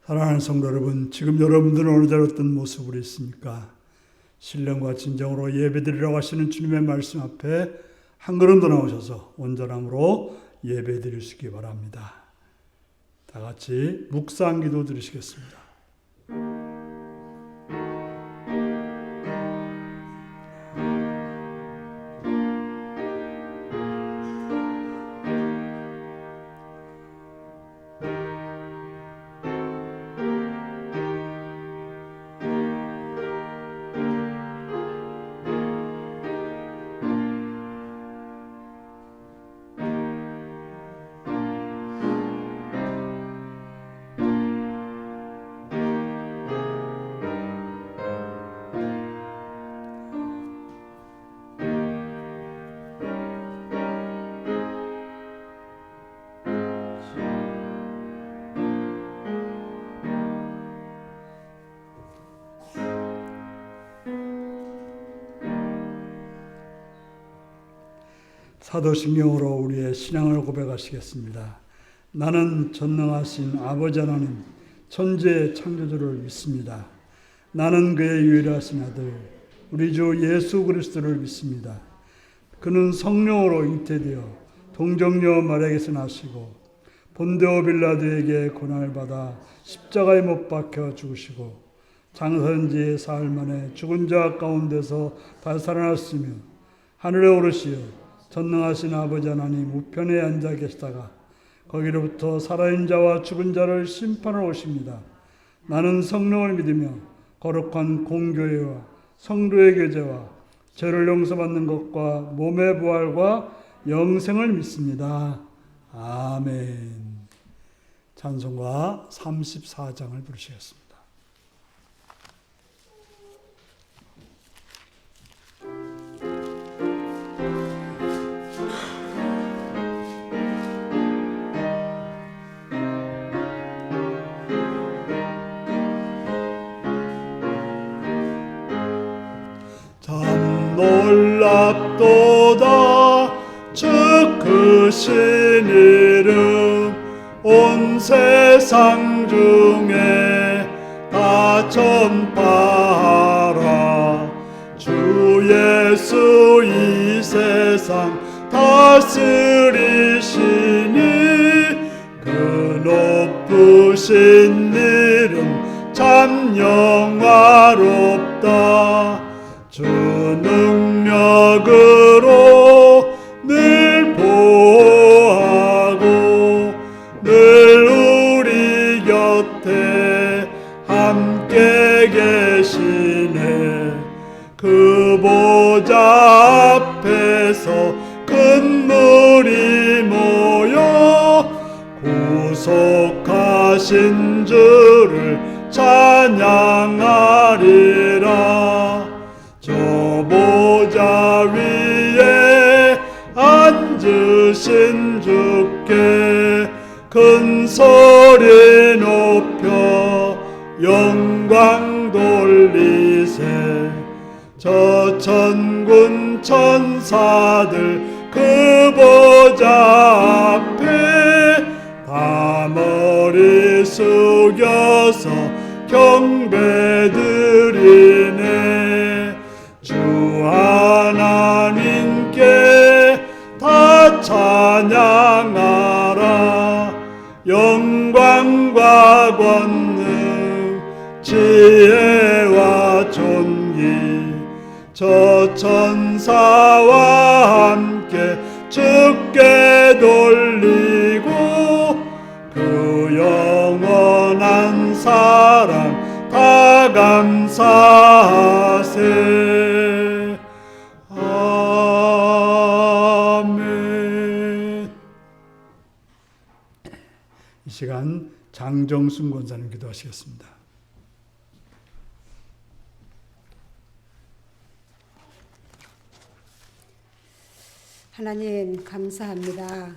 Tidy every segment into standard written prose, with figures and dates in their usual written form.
사랑하는 성도 여러분, 지금 여러분들은 어느 자리 어떤 모습으로 있습니까? 신령과 진정으로 예배드리라고 하시는 주님의 말씀 앞에 한 걸음 더 나오셔서 온전함으로 예배드리시기 바랍니다. 다 같이 묵상 기도 드리시겠습니다. 사도신경으로 우리의 신앙을 고백하시겠습니다. 나는 전능하신 아버지 하나님 천지의 창조주를 믿습니다. 나는 그의 유일하신 아들 우리 주 예수 그리스도를 믿습니다. 그는 성령으로 잉태되어 동정녀 마리아에게서 나시고 본데오 빌라도에게 고난을 받아 십자가에 못 박혀 죽으시고 장사된 지 사흘 만에 죽은 자 가운데서 다시 살아났으며 하늘에 오르시어 전능하신 아버지 하나님 우편에 앉아 계시다가 거기로부터 살아있는 자와 죽은 자를 심판하러 오십니다. 나는 성령을 믿으며 거룩한 공교회와 성도의 교제와 죄를 용서받는 것과 몸의 부활과 영생을 믿습니다. 아멘. 찬송가 34장을 부르시겠습니다. 놀랍도다 주 크신 이름 온 세상 중에 다 전파하라. 주 예수 이 세상 다스리시니 그 높으신 이름 참 영화롭다. 주 능력으로 늘 보호하고 늘 우리 곁에 함께 계시네. 그 보좌 앞에서 큰 물이 모여 구속하신 주를 찬양하리라. 저 보좌 위에 앉으신 주께 큰 소리 높여 영광 돌리세. 저 천군 천사들 그 보좌 앞에 다 머리 숙여서 경배드리네. 주 하나님께 다 찬양하라. 영광과 권능 지혜와 존귀 저 천사와 함께 주께 돌리고 그 영원한 사랑 다 감사하세. 아멘. 이 시간 장정순 권사님 기도하시겠습니다. 하나님 감사합니다.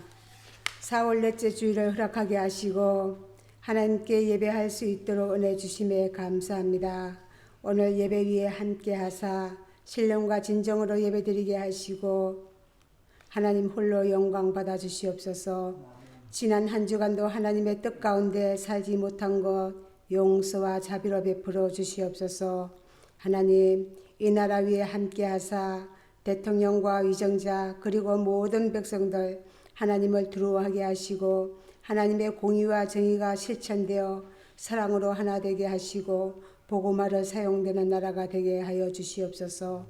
4월 넷째 주일을 허락하게 하시고 하나님께 예배할 수 있도록 은혜 주심에 감사합니다. 오늘 예배 위에 함께 하사 신령과 진정으로 예배드리게 하시고 하나님 홀로 영광 받아 주시옵소서. 지난 한 주간도 하나님의 뜻 가운데 살지 못한 것 용서와 자비로 베풀어 주시옵소서. 하나님, 이 나라 위에 함께하사 대통령과 위정자 그리고 모든 백성들 하나님을 두려워하게 하시고 하나님의 공의와 정의가 실천되어 사랑으로 하나 되게 하시고 복음화를 사용되는 나라가 되게 하여 주시옵소서.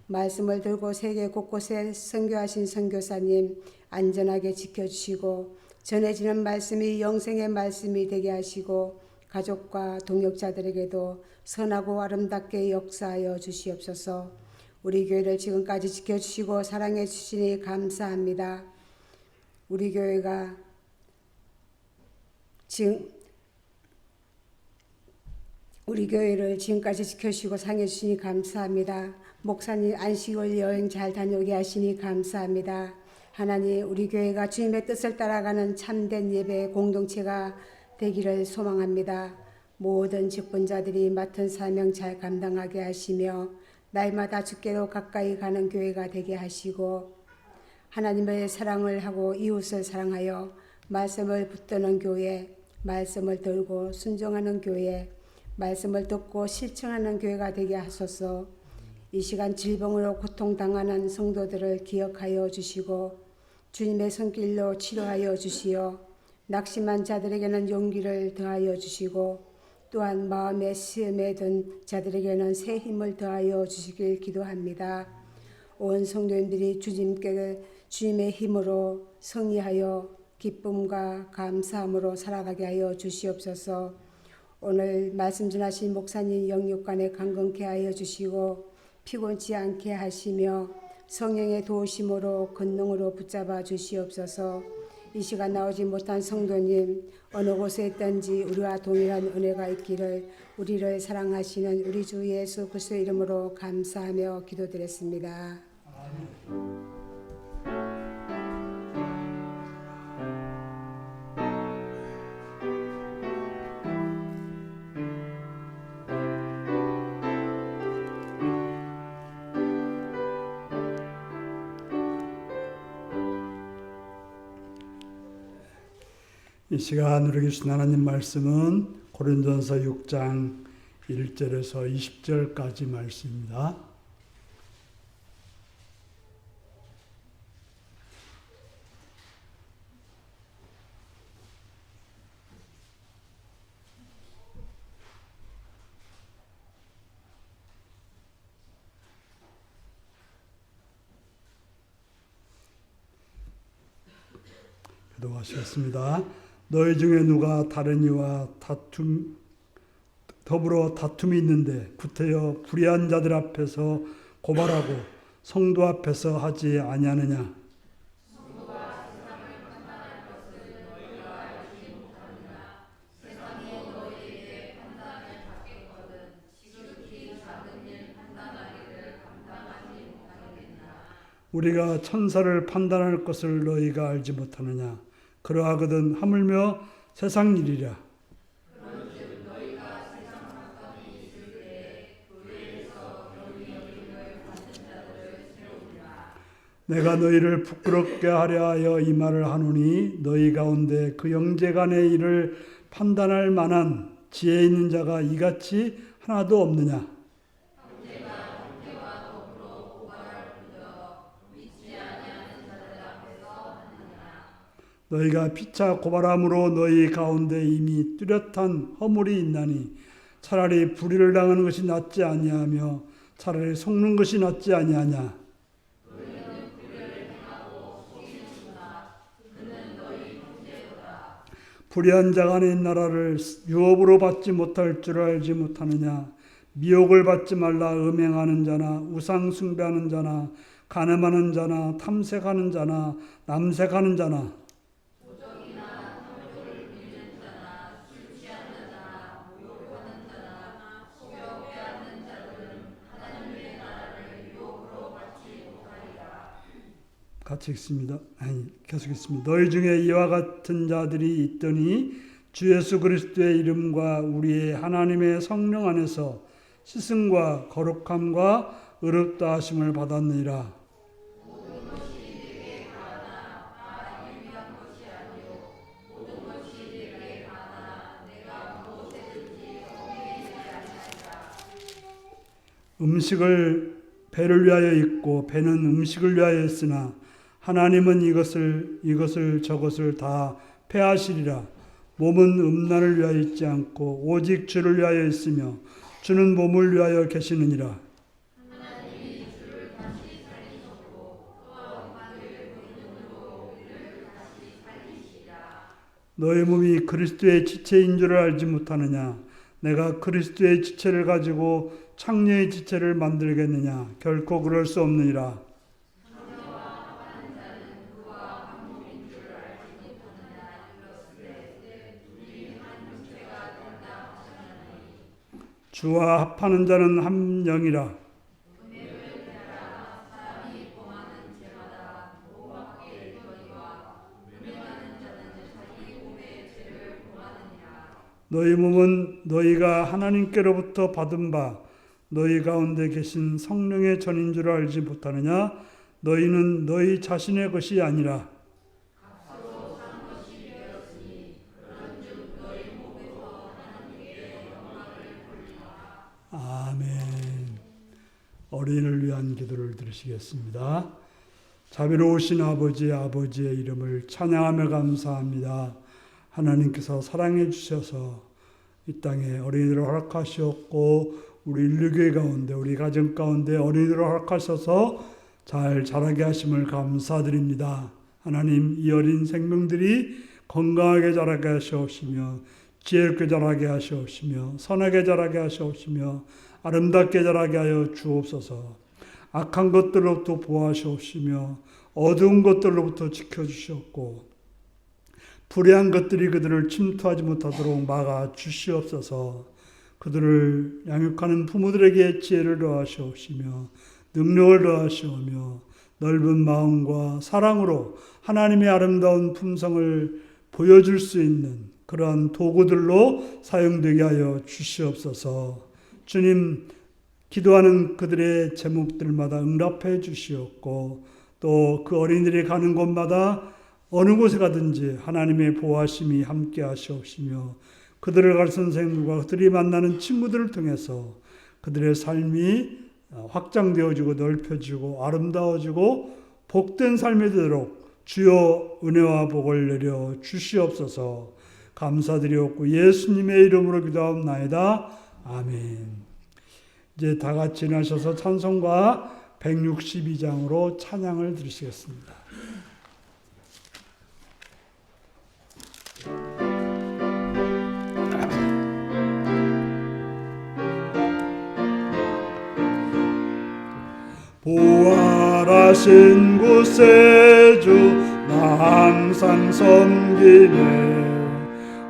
말씀을 들고 세계 곳곳에 선교하신 선교사님 안전하게 지켜주시고 전해지는 말씀이 영생의 말씀이 되게 하시고 가족과 동역자들에게도 선하고 아름답게 역사하여 주시옵소서. 우리 교회를 지금까지 지켜주시고 사랑해 주시니 감사합니다. 우리 교회가 우리 교회를 지금까지 지켜주시고 사랑해 주시니 감사합니다. 목사님 안식일 여행 잘 다녀오게 하시니 감사합니다. 하나님, 우리 교회가 주님의 뜻을 따라가는 참된 예배 공동체가 되기를 소망합니다. 모든 직분자들이 맡은 사명 잘 감당하게 하시며 날마다 주께로 가까이 가는 교회가 되게 하시고 하나님의 사랑을 하고 이웃을 사랑하여 말씀을 붙드는 교회, 말씀을 들고 순종하는 교회, 말씀을 듣고 실천하는 교회가 되게 하소서. 이 시간 질병으로 고통당하는 성도들을 기억하여 주시고 주님의 손길로 치료하여 주시어 낙심한 자들에게는 용기를 더하여 주시고 또한 마음의 시험에 든 자들에게는 새 힘을 더하여 주시길 기도합니다. 온 성도님들이 주님의 힘으로 승리하여 기쁨과 감사함으로 살아가게 하여 주시옵소서. 오늘 말씀 전하신 목사님 영육간에 강건케 하여 주시고 피곤치 않게 하시며 성령의 도우심으로 권능으로 붙잡아 주시옵소서. 이 시간 나오지 못한 성도님 어느 곳에 있든지 우리와 동일한 은혜가 있기를 우리를 사랑하시는 우리 주 예수 그리스도의 이름으로 감사하며 기도드렸습니다. 이 시간 우리 주신 하나님 말씀은 고린도전서 6장 1절에서 20절까지 말씀입니다. 기도하시겠습니다. 너희 중에 누가 다른 이와 더불어 다툼이 있는데 구태여 불의한 자들 앞에서 고발하고 성도 앞에서 하지 아니하느냐? 우리가 천사를 판단할 것을 너희가 알지 못하느냐? 그러하거든 하물며 세상 일이라. 내가 너희를 부끄럽게 하려 하여 이 말을 하노니 너희 가운데 그 형제간의 일을 판단할 만한 지혜 있는 자가 이같이 하나도 없느냐? 너희가 피차 고발함으로 너희 가운데 이미 뚜렷한 허물이 있나니 차라리 불의를 당하는 것이 낫지 아니하며 차라리 속는 것이 낫지 아니하냐. 불의한 자가 내 나라를 유업으로 받지 못할 줄 알지 못하느냐. 미혹을 받지 말라. 음행하는 자나 우상 숭배하는 자나 간음하는 자나 탐색하는 자나 남색하는 자나 같이 읽습니다. 계속 읽습니다. 너희 중에 이와 같은 자들이 있더니 주 예수 그리스도의 이름과 우리의 하나님의 성령 안에서 씻음과 거룩함과 의롭다 하심을 받았느니라. 음식을 배를 위하여 있고 배는 음식을 위하여 있으나 하나님은 이것을 저것을 다 패하시리라. 몸은 음란을 위하여 있지 않고 오직 주를 위하여 있으며 주는 몸을 위하여 계시느니라. 너희 몸이 그리스도의 지체인 줄을 알지 못하느냐? 내가 그리스도의 지체를 가지고 창녀의 지체를 만들겠느냐? 결코 그럴 수 없느니라. 주와 합하는 자는 한 영이라. 너희 몸은 너희가 하나님께로부터 받은 바 너희 가운데 계신 성령의 전인 줄 알지 못하느냐? 너희는 너희 자신의 것이 아니라 아멘. 어린이를 위한 기도를 드리시겠습니다. 자비로우신 아버지의 이름을 찬양하며 감사합니다. 하나님께서 사랑해 주셔서 이 땅에 어린이들을 허락하셨고 우리 인류교회 가운데 우리 가정 가운데 어린이들을 허락하셔서 잘 자라게 하심을 감사드립니다. 하나님, 이 어린 생명들이 건강하게 자라게 하시옵시며 지혜롭게 자라게 하시옵시며 선하게 자라게 하시옵시며 아름답게 자라게 하여 주옵소서. 악한 것들로부터 보호하시옵시며 어두운 것들로부터 지켜주시옵고 불의한 것들이 그들을 침투하지 못하도록 막아 주시옵소서. 그들을 양육하는 부모들에게 지혜를 더하시옵시며 능력을 더하시오며 넓은 마음과 사랑으로 하나님의 아름다운 품성을 보여줄 수 있는 그러한 도구들로 사용되게 하여 주시옵소서. 주님, 기도하는 그들의 제목들마다 응답해 주시옵고 또 그 어린이들이 가는 곳마다 어느 곳에 가든지 하나님의 보호하심이 함께 하시옵시며 그들을 가르치는 선생님과 그들이 만나는 친구들을 통해서 그들의 삶이 확장되어지고 넓혀지고 아름다워지고 복된 삶이 되도록 주여 은혜와 복을 내려 주시옵소서. 감사드리옵고 예수님의 이름으로 기도하옵나이다. 아멘. 이제 다 같이 나셔서 찬송가 162장으로 찬양을 드리시겠습니다. 부활하신 구세주 나 항상 섬기네.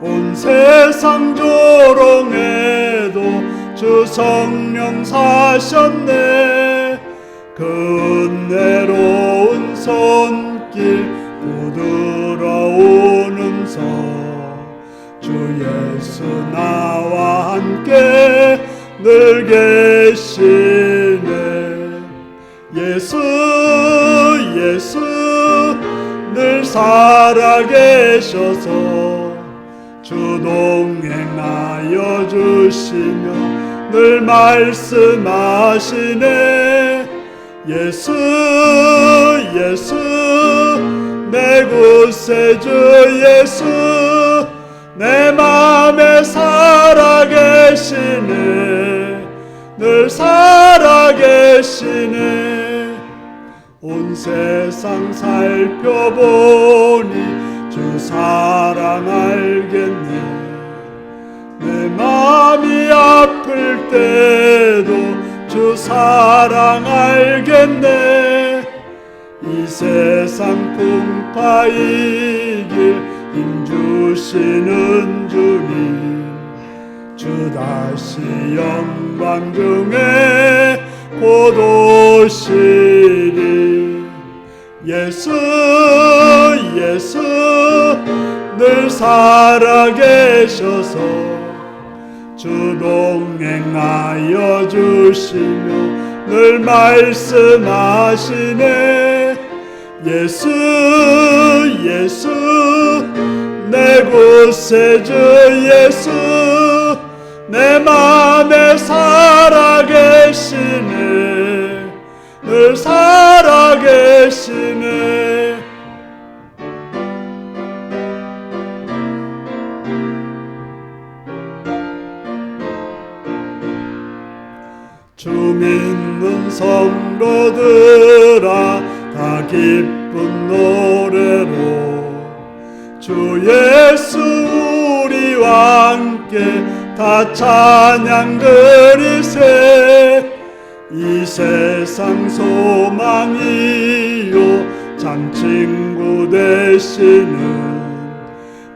온 세상 조롱해도 주 성령 사셨네. 그 은혜로운 손길 부드러운 음성 주 예수 나와 함께 늘 계시네. 예수 늘 살아계셔서 주 동행하여 주시며 늘 말씀하시네. 예수 내 구세주 예수 내 맘에 살아계시네. 늘 살아계시네. 온 세상 살펴보니 주 사랑 알겠네. 내 마음이 아플 때도 주 사랑 알겠네. 이 세상 풍파 이길 힘 주시는 주님 주 다시 영광 중에 곧 오시리. 예수 늘 살아계셔서 주 동행하여 주시며 늘 말씀하시네. 예수 내 구세주 예수 내 맘에 살아계시네. 믿는 성도들아 다 기쁜 노래로 주 예수 우리와 함께 다 찬양 드리세. 이 세상 소망이요 참 친구 되시는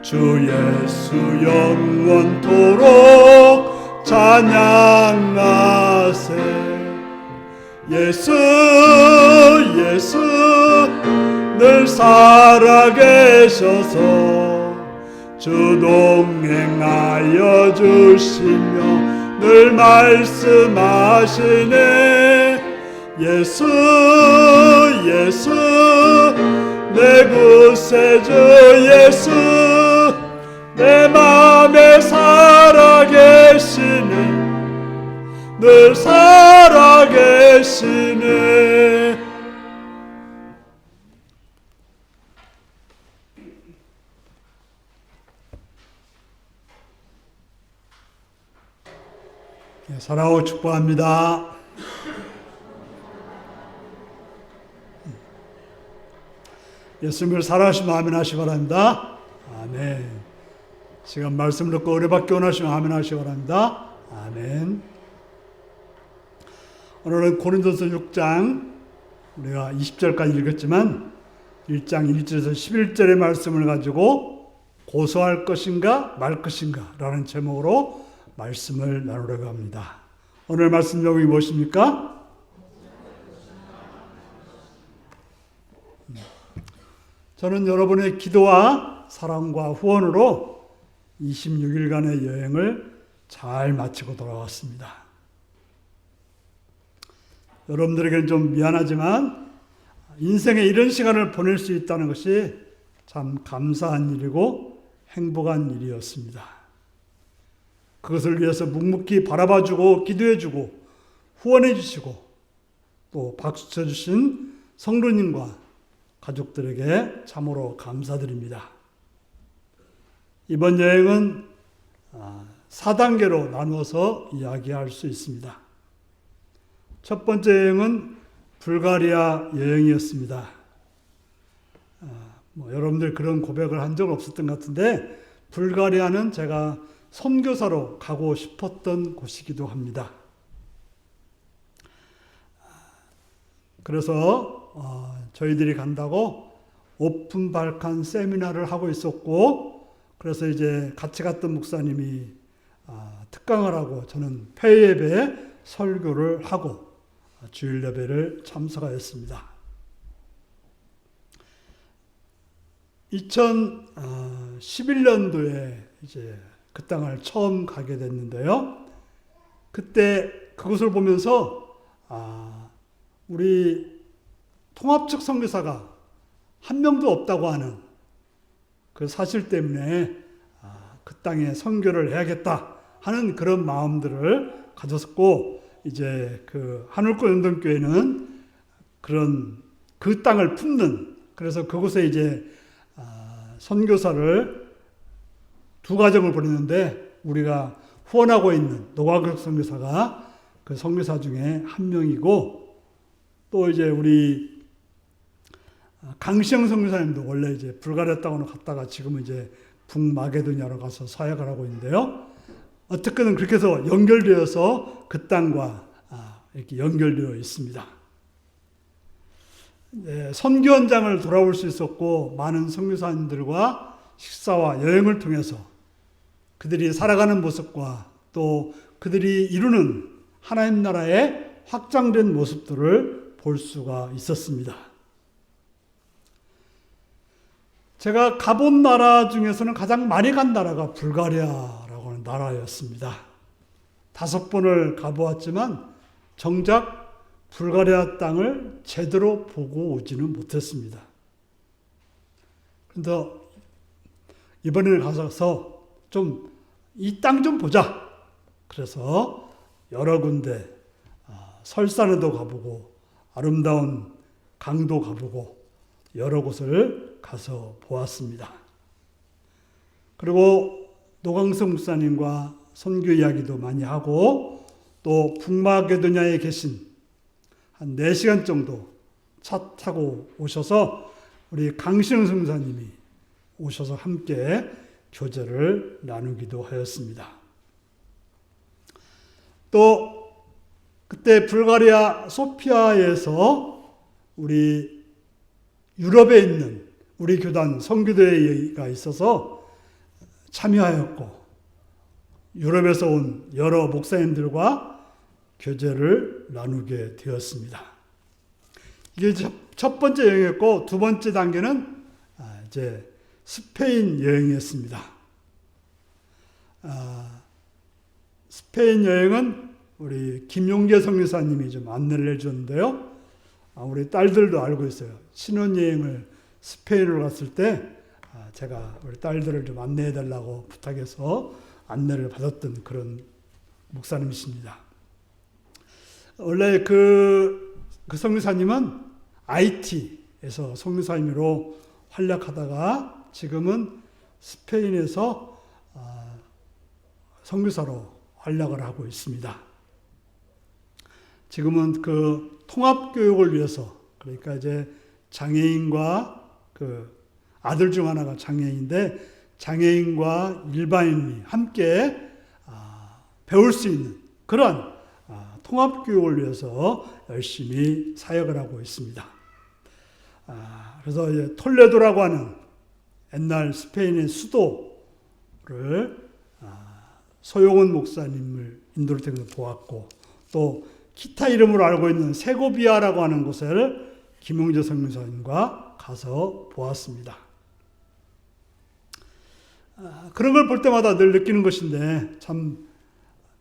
주 예수 영원토록 찬양하세. 예수 예수 늘 살아계셔서 주 동행하여 주시며 늘 말씀하시네. 예수 예수 내 구세주 예수 내 맘에 살아계시네. 늘 살아계시네. 사랑하고 축복합니다. 예수님을 사랑하시면 아멘 하시기 바랍니다. 아멘. 시간 말씀 듣고 은혜받기 원하시면 아멘 하시기 바랍니다. 아멘. 오늘은 고린도서 6장 우리가 20절까지 읽었지만 1장 1절에서 11절의 말씀을 가지고 고소할 것인가 말 것인가 라는 제목으로 말씀을 나누려고 합니다. 오늘 말씀 제목이 무엇입니까? 저는 여러분의 기도와 사랑과 후원으로 26일간의 여행을 잘 마치고 돌아왔습니다. 여러분들에게는 좀 미안하지만 인생에 이런 시간을 보낼 수 있다는 것이 참 감사한 일이고 행복한 일이었습니다. 그것을 위해서 묵묵히 바라봐주고 기도해주고 후원해주시고 또 박수 쳐주신 성도님과 가족들에게 참으로 감사드립니다. 이번 여행은 4단계로 나누어서 이야기할 수 있습니다. 첫 번째 여행은 불가리아 여행이었습니다. 여러분들 그런 고백을 한 적 없었던 것 같은데 불가리아는 제가 선교사로 가고 싶었던 곳이기도 합니다. 그래서 저희들이 간다고 오픈 발칸 세미나를 하고 있었고, 그래서 이제 같이 갔던 목사님이 특강을 하고 저는 폐예배 설교를 하고 주일 예배를 참석하였습니다. 2011년도에 이제 그 땅을 처음 가게 됐는데요. 그때 그것을 보면서 우리 통합 측 선교사가 한 명도 없다고 하는 그 사실 때문에 그 땅에 선교를 해야겠다 하는 그런 마음들을 가졌고, 이제 그 하늘꽃 연동교회는 그런 그 땅을 품는, 그래서 그곳에 이제 선교사를 두 가정을 보냈는데 우리가 후원하고 있는 노광석 선교사가 그 선교사 중에 한 명이고, 또 이제 우리 강시영 선교사님도 원래 이제 불가리아 땅으로 갔다가 지금은 이제 북마게도냐로 가서 사역을 하고 있는데요. 어떻게든 그렇게 해서 연결되어서 그 땅과 이렇게 연결되어 있습니다. 선교 현장을 돌아올 수 있었고, 많은 선교사님들과 식사와 여행을 통해서 그들이 살아가는 모습과 또 그들이 이루는 하나님 나라의 확장된 모습들을 볼 수가 있었습니다. 제가 가본 나라 중에서는 가장 많이 간 나라가 불가리아라고 하는 나라였습니다. 5번을 가보았지만 정작 불가리아 땅을 제대로 보고 오지는 못했습니다. 그런데 이번에 가서 좀 이 땅 좀 보자. 그래서 여러 군데 설산에도 가보고 아름다운 강도 가보고 여러 곳을 가서 보았습니다. 그리고 노광석 목사님과 선교 이야기도 많이 하고, 또 북마게도냐에 계신 한 4시간 정도 차 타고 오셔서 우리 강신웅 성사님이 오셔서 함께 교제를 나누기도 하였습니다. 또 그때 불가리아 소피아에서 우리 유럽에 있는 우리 교단 선교대회가 있어서 참여하였고 유럽에서 온 여러 목사님들과 교제를 나누게 되었습니다. 이게 첫 번째 여행이었고 두 번째 단계는 이제 스페인 여행이었습니다. 스페인 여행은 우리 김용재 선교사님이 좀 안내를 해줬는데요. 우리 딸들도 알고 있어요. 신혼여행을 스페인으로 갔을 때 제가 우리 딸들을 좀 안내해달라고 부탁해서 안내를 받았던 그런 목사님이십니다. 원래 그 선교사님은 IT에서 선교사님으로 활약하다가 지금은 스페인에서 선교사로 활약을 하고 있습니다. 지금은 그 통합교육을 위해서, 그러니까 이제 장애인과 그 아들 중 하나가 장애인인데 장애인과 일반인이 함께 배울 수 있는 그런 통합교육을 위해서 열심히 사역을 하고 있습니다. 그래서 이제 톨레도라고 하는 옛날 스페인의 수도를 소용원 목사님을 인도를 통해서 보았고, 또 기타 이름으로 알고 있는 세고비아라고 하는 곳을 김용재 선교사님과 가서 보았습니다. 그런 걸 볼 때마다 늘 느끼는 것인데, 참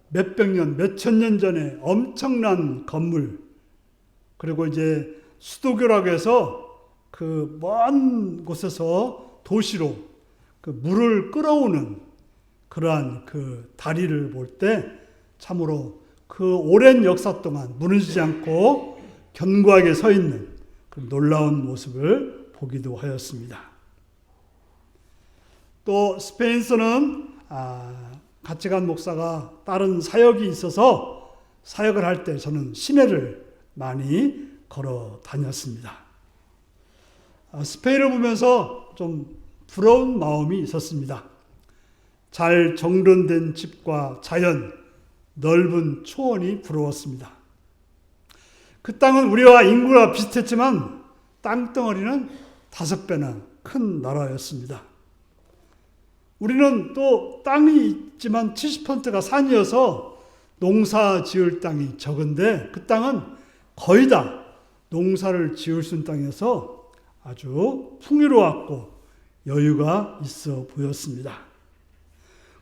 몇백 년, 몇천 년 전에 엄청난 건물, 그리고 이제 수도교라고 해서 그 먼 곳에서 도시로 그 물을 끌어오는 그러한 그 다리를 볼 때 참으로 그 오랜 역사 동안 무너지지 않고 견고하게 서 있는 그 놀라운 모습을 보기도 하였습니다. 또 스페인에서는 같이 간 목사가 다른 사역이 있어서 사역을 할 때 저는 시내를 많이 걸어 다녔습니다. 스페인을 보면서 좀 부러운 마음이 있었습니다. 잘 정돈된 집과 자연, 넓은 초원이 부러웠습니다. 그 땅은 우리와 인구가 비슷했지만 땅덩어리는 5배나 큰 나라였습니다. 우리는 또 땅이 있지만 70%가 산이어서 농사 지을 땅이 적은데 그 땅은 거의 다 농사를 지을 수 있는 땅이어서 아주 풍요로웠고 여유가 있어 보였습니다.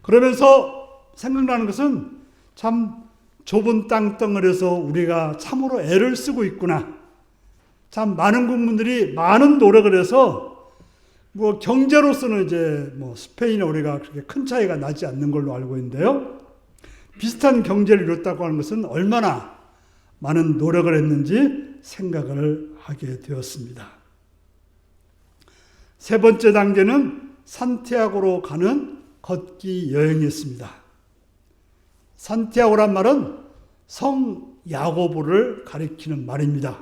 그러면서 생각나는 것은 참 좁은 땅덩어리에서 우리가 참으로 애를 쓰고 있구나. 참 많은 국민들이 많은 노력을 해서 뭐 경제로서는 이제 뭐 스페인과 우리가 그렇게 큰 차이가 나지 않는 걸로 알고 있는데요. 비슷한 경제를 이뤘다고 하는 것은 얼마나 많은 노력을 했는지 생각을 하게 되었습니다. 세 번째 단계는 산티아고로 가는 걷기 여행이었습니다. 산티아고란 말은 성 야고보를 가리키는 말입니다.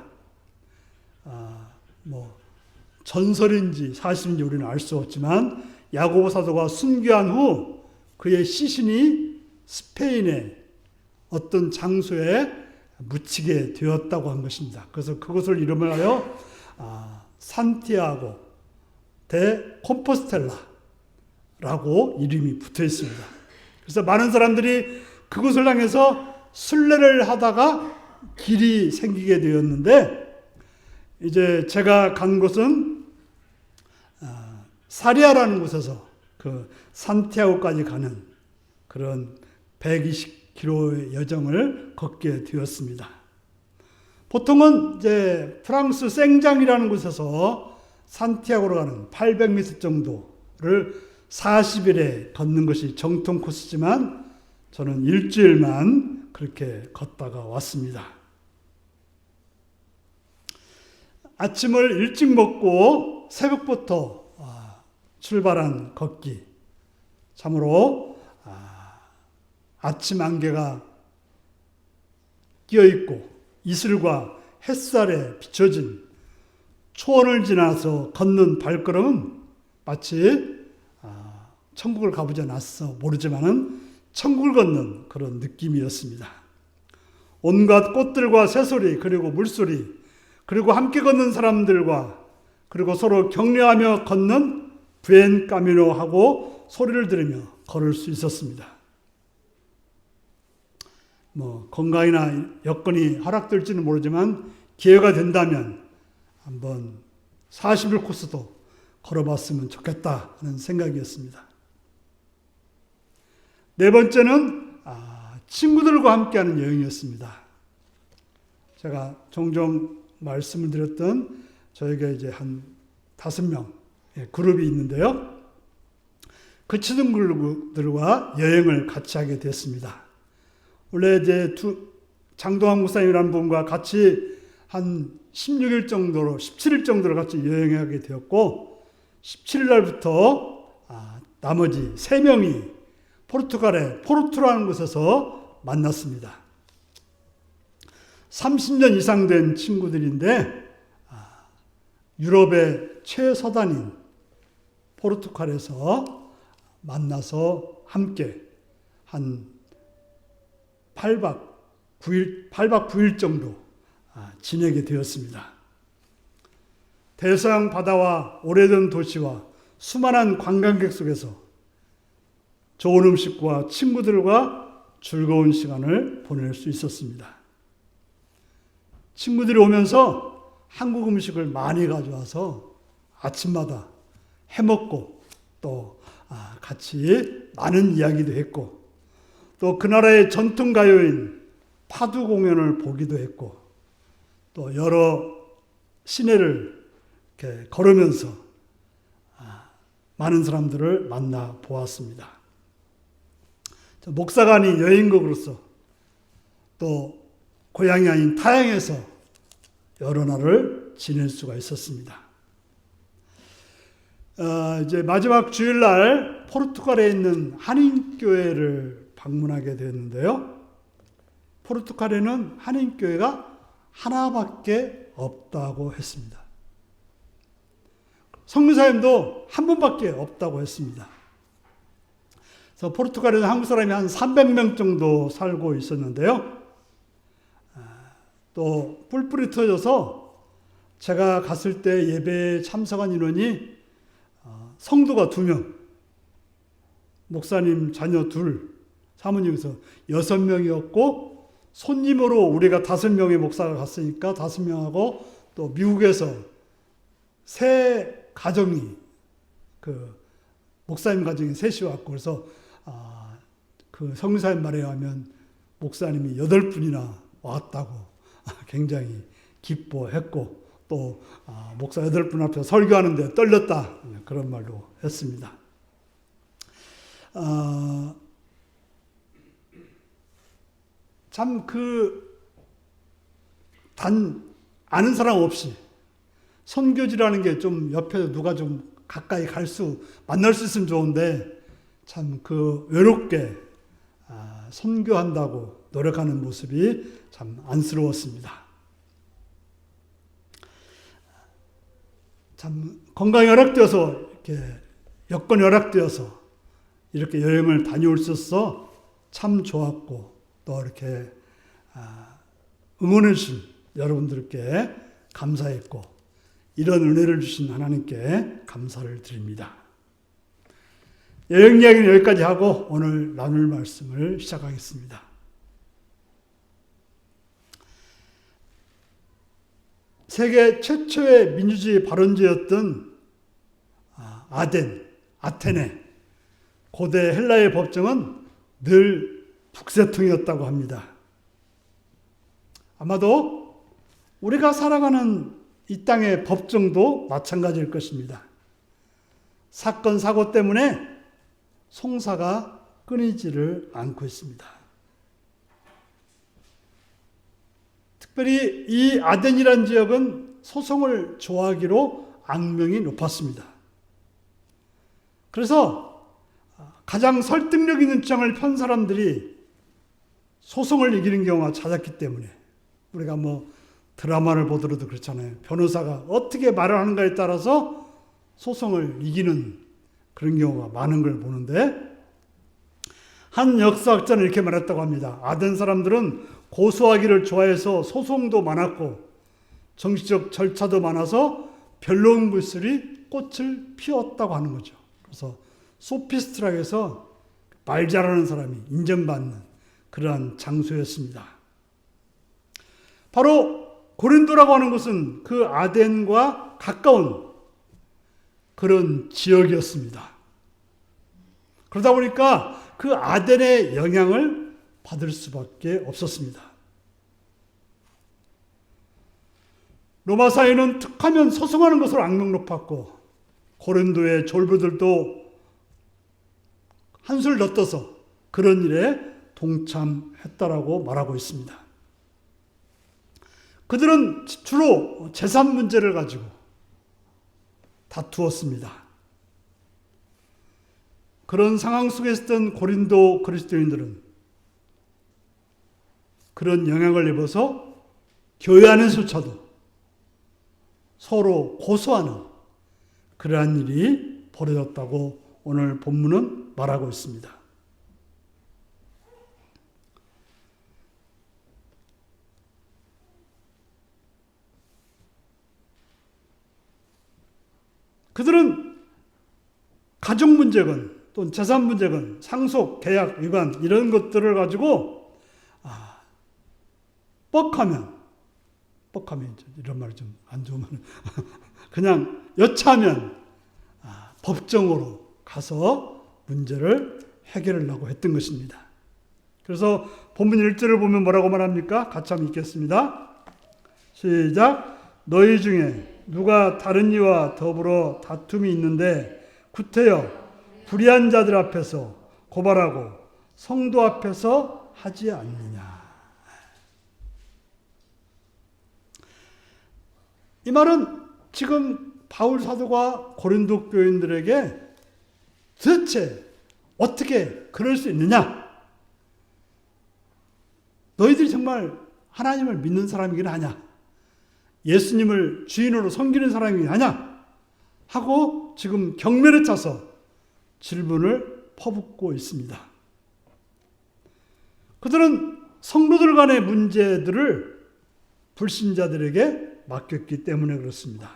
전설인지 사실인지 우리는 알 수 없지만 야고보 사도가 순교한 후 그의 시신이 스페인의 어떤 장소에 묻히게 되었다고 한 것입니다. 그래서 그것을 이름을 하여 산티아고 데 콤포스텔라라고 이름이 붙어 있습니다. 그래서 많은 사람들이 그곳을 향해서 순례를 하다가 길이 생기게 되었는데, 이제 제가 간 곳은 사리아라는 곳에서 그 산티아고까지 가는 그런 120km의 여정을 걷게 되었습니다. 보통은 이제 프랑스 생장이라는 곳에서 산티아고로 가는 800m 정도를 40일에 걷는 것이 정통 코스지만 저는 일주일만 그렇게 걷다가 왔습니다. 아침을 일찍 먹고 새벽부터 출발한 걷기, 참으로 아침 안개가 끼어있고 이슬과 햇살에 비춰진 초원을 지나서 걷는 발걸음은 마치 천국을 가보지 않았어 모르지만은 천국을 걷는 그런 느낌이었습니다. 온갖 꽃들과 새소리 그리고 물소리 그리고 함께 걷는 사람들과 그리고 서로 격려하며 걷는 부엔 까미노하고 소리를 들으며 걸을 수 있었습니다. 건강이나 여건이 허락될지는 모르지만 기회가 된다면 한번 40일 코스도 걸어봤으면 좋겠다 하는 생각이었습니다. 네 번째는 친구들과 함께하는 여행이었습니다. 제가 종종 말씀을 드렸던 저희가 이제 한 5명 그룹이 있는데요. 그 친구들과 여행을 같이 하게 됐습니다. 원래 이제 장동환 목사님이라는 분과 같이 한 16일 정도로 17일 정도로 같이 여행하게 되었고 17일 날부터 나머지 3명이 포르투갈의 포르투라는 곳에서 만났습니다. 30년 이상 된 친구들인데 유럽의 최서단인 포르투갈에서 만나서 함께 한 8박 9일 정도 지내게 되었습니다. 대서양 바다와 오래된 도시와 수많은 관광객 속에서 좋은 음식과 친구들과 즐거운 시간을 보낼 수 있었습니다. 친구들이 오면서 한국 음식을 많이 가져와서 아침마다 해먹고 또 같이 많은 이야기도 했고 또 그 나라의 전통 가요인 파두 공연을 보기도 했고 또 여러 시내를 이렇게 걸으면서 많은 사람들을 만나 보았습니다. 목사가 아닌 여행객으로서 또 고향이 아닌 타향에서 여러 날을 지낼 수가 있었습니다. 이제 마지막 주일날 포르투갈에 있는 한인교회를 방문하게 되었는데요. 포르투갈에는 한인교회가 하나밖에 없다고 했습니다. 선교사님도 한 분밖에 없다고 했습니다. 그래서 포르투갈에는 한국 사람이 한 300명 정도 살고 있었는데요. 또 뿔뿔이 터져서 제가 갔을 때 예배에 참석한 인원이 성도가 2명, 목사님 자녀 2, 사모님에서 6명이었고 손님으로 우리가 5명의 목사가 갔으니까 5명하고 또 미국에서 3 가정이 그 목사님 가정이 3이 왔고 그래서 그 성교사님 말에 의하면 목사님이 8분이나 왔다고 굉장히 기뻐했고 또 목사 8분 앞에 설교하는데 떨렸다 그런 말도 했습니다. 참 아는 사람 없이 선교지라는 게 좀 옆에 누가 좀 가까이 만날 수 있으면 좋은데 참 외롭게 선교한다고 노력하는 모습이 참 안쓰러웠습니다. 참 건강이 허락되어서 이렇게 여건이 허락되어서 이렇게 여행을 다녀올 수 있어서 참 좋았고 또 이렇게 응원해 주신 여러분들께 감사했고 이런 은혜를 주신 하나님께 감사를 드립니다. 여행 이야기는 여기까지 하고 오늘 나눌 말씀을 시작하겠습니다. 세계 최초의 민주주의 발원지였던 아테네, 고대 헬라의 법정은 늘 북새통이었다고 합니다. 아마도 우리가 살아가는 이 땅의 법정도 마찬가지일 것입니다. 사건, 사고 때문에 송사가 끊이지를 않고 있습니다. 특별히 이 아덴이라는 지역은 소송을 좋아하기로 악명이 높았습니다. 그래서 가장 설득력 있는 주장을 편 사람들이 소송을 이기는 경우가 잦았기 때문에 우리가 뭐 드라마를 보더라도 그렇잖아요. 변호사가 어떻게 말을 하는가에 따라서 소송을 이기는 그런 경우가 많은 걸 보는데 한 역사학자는 이렇게 말했다고 합니다. 아덴 사람들은 고소하기를 좋아해서 소송도 많았고 정치적 절차도 많아서 변론 물술이 꽃을 피웠다고 하는 거죠. 그래서 소피스트라고 해서 말 잘하는 사람이 인정받는 그러한 장소였습니다. 바로 고린도라고 하는 것은 그 아덴과 가까운 그런 지역이었습니다. 그러다 보니까 그 아덴의 영향을 받을 수밖에 없었습니다. 로마 사회는 툭하면 소송하는 것으로 악명 높았고 고린도의 졸부들도 한술 더 떠서 그런 일에 동참했다라고 말하고 있습니다. 그들은 주로 재산 문제를 가지고 다투었습니다. 그런 상황 속에 있었던 고린도 그리스도인들은 그런 영향을 입어서 교회 안에서조차도 서로 고소하는 그러한 일이 벌어졌다고 오늘 본문은 말하고 있습니다. 그들은 가족 문제건 또는 재산 문제건 상속, 계약, 위반 이런 것들을 가지고 뻑하면 이런 말이 좀 안 좋으면 그냥 여차하면 법정으로 가서 문제를 해결하려고 했던 것입니다. 그래서 본문 1절을 보면 뭐라고 말합니까? 같이 한번 읽겠습니다. 시작. 너희 중에 누가 다른 이와 더불어 다툼이 있는데 구태여 불의한 자들 앞에서 고발하고 성도 앞에서 하지 않느냐. 이 말은 지금 바울 사도가 고린도 교인들에게 도대체 어떻게 그럴 수 있느냐? 너희들이 정말 하나님을 믿는 사람이긴 하냐? 예수님을 주인으로 섬기는 사람이긴 하냐? 하고 지금 경멸에 차서 질문을 퍼붓고 있습니다. 그들은 성도들 간의 문제들을 불신자들에게 맡겼기 때문에 그렇습니다.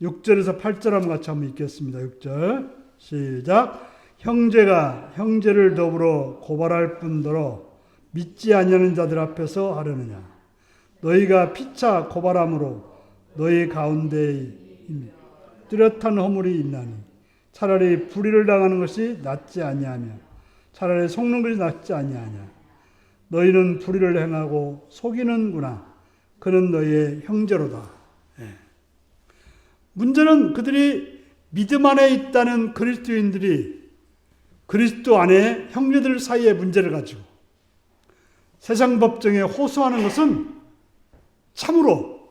6절에서 8절 한번 같이 한번 읽겠습니다. 6절 시작. 형제가 형제를 더불어 고발할 뿐더러 믿지 아니하는 자들 앞에서 하려느냐. 너희가 피차 고발함으로 너희 가운데 뚜렷한 허물이 있나니 차라리 불의를 당하는 것이 낫지 아니하며 차라리 속는 것이 낫지 아니하냐. 너희는 불의를 행하고 속이는구나. 그는 너희의 형제로다. 문제는 그들이 믿음 안에 있다는 그리스도인들이 그리스도 안에 형제들 사이의 문제를 가지고 세상 법정에 호소하는 것은 참으로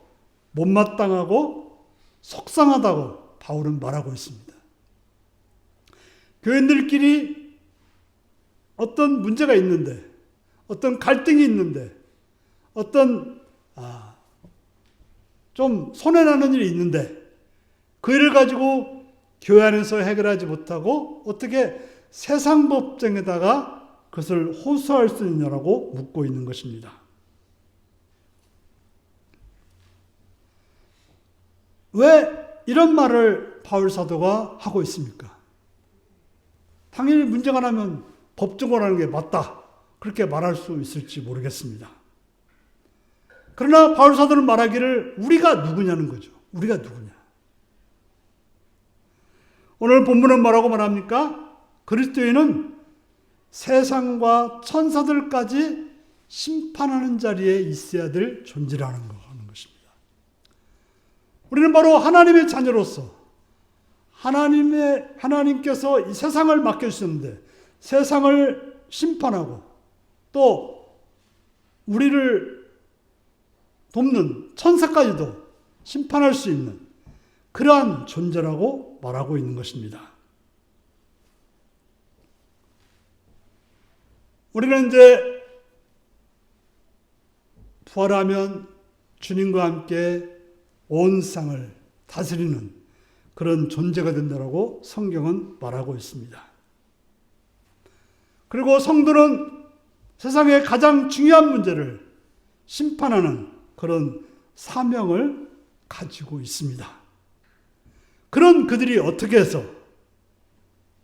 못마땅하고 속상하다고 바울은 말하고 있습니다. 교인들끼리 어떤 문제가 있는데, 어떤 갈등이 있는데, 어떤 좀 손해나는 일이 있는데 그 일을 가지고 교회 안에서 해결하지 못하고 어떻게 세상 법정에다가 그것을 호소할 수 있느냐라고 묻고 있는 것입니다. 왜 이런 말을 바울 사도가 하고 있습니까? 당연히 문제가 나면 법정으로 하는 게 맞다. 그렇게 말할 수 있을지 모르겠습니다. 그러나 바울 사도는 말하기를 우리가 누구냐는 거죠. 우리가 누구냐. 오늘 본문은 뭐라고 말합니까? 그리스도인은 세상과 천사들까지 심판하는 자리에 있어야 될 존재라는 것입니다. 우리는 바로 하나님의 자녀로서 하나님께서 이 세상을 맡겨주셨는데 세상을 심판하고 또 우리를 돕는 천사까지도 심판할 수 있는 그러한 존재라고 말하고 있는 것입니다. 우리는 이제 부활하면 주님과 함께 온 세상을 다스리는 그런 존재가 된다라고 성경은 말하고 있습니다. 그리고 성도는 세상의 가장 중요한 문제를 심판하는 그런 사명을 가지고 있습니다. 그런 그들이 어떻게 해서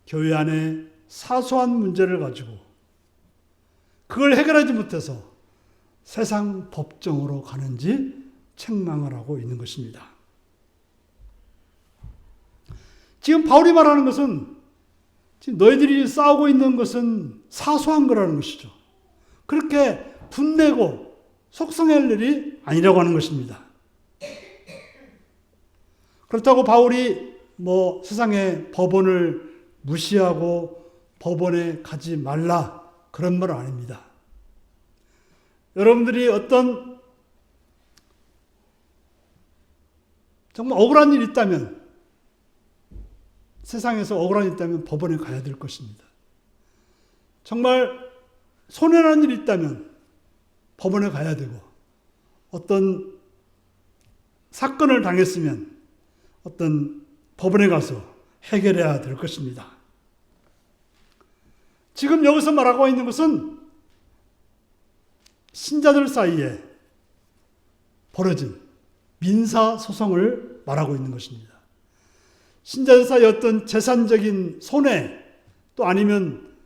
교회 안에 사소한 문제를 가지고 그걸 해결하지 못해서 세상 법정으로 가는지 책망을 하고 있는 것입니다. 지금 바울이 말하는 것은 지금 너희들이 싸우고 있는 것은 사소한 거라는 것이죠. 그렇게 분내고 속상할 일이 아니라고 하는 것입니다. 그렇다고 바울이 세상의 법원을 무시하고 법원에 가지 말라 그런 말은 아닙니다. 여러분들이 어떤 정말 억울한 일이 있다면 세상에서 억울한 일이 있다면 법원에 가야 될 것입니다. 정말 손해나는 일이 있다면 법원에 가야 되고 어떤 사건을 당했으면 어떤 법원에 가서 해결해야 될 것입니다. 지금 여기서 말하고 있는 것은 신자들 사이에 벌어진 민사소송을 말하고 있는 것입니다. 신자들 사이에 어떤 재산적인 손해 또 아니면